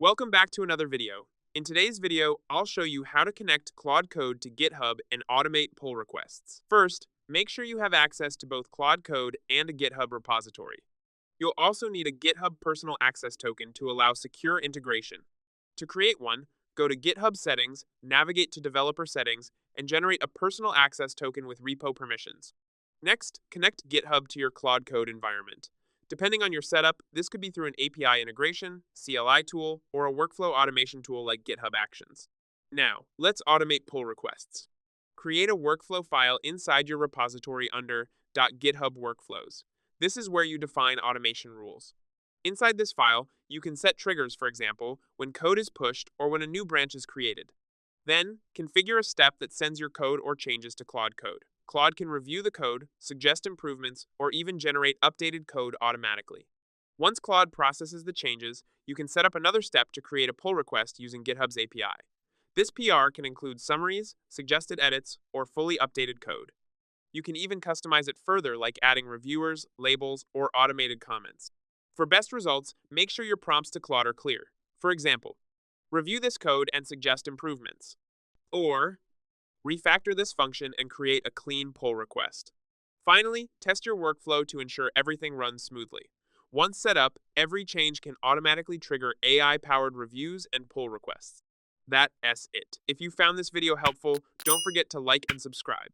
Welcome back to another video. In today's video, I'll show you how to connect Claude Code to GitHub and automate pull requests. First, make sure you have access to both Claude Code and a GitHub repository. You'll also need a GitHub personal access token to allow secure integration. To create one, go to GitHub Settings, navigate to Developer Settings, and generate a personal access token with repo permissions. Next, connect GitHub to your Claude Code environment. Depending on your setup, this could be through an API integration, CLI tool, or a workflow automation tool like GitHub Actions. Now, let's automate pull requests. Create a workflow file inside your repository under .github workflows. This is where you define automation rules. Inside this file, you can set triggers, for example, when code is pushed or when a new branch is created. Then, configure a step that sends your code or changes to Claude Code. Claude can review the code, suggest improvements, or even generate updated code automatically. Once Claude processes the changes, you can set up another step to create a pull request using GitHub's API. This PR can include summaries, suggested edits, or fully updated code. You can even customize it further, like adding reviewers, labels, or automated comments. For best results, make sure your prompts to Claude are clear. For example, review this code and suggest improvements. Or, refactor this function and create a clean pull request. Finally, test your workflow to ensure everything runs smoothly. Once set up, every change can automatically trigger AI-powered reviews and pull requests. That's it. If you found this video helpful, don't forget to like and subscribe.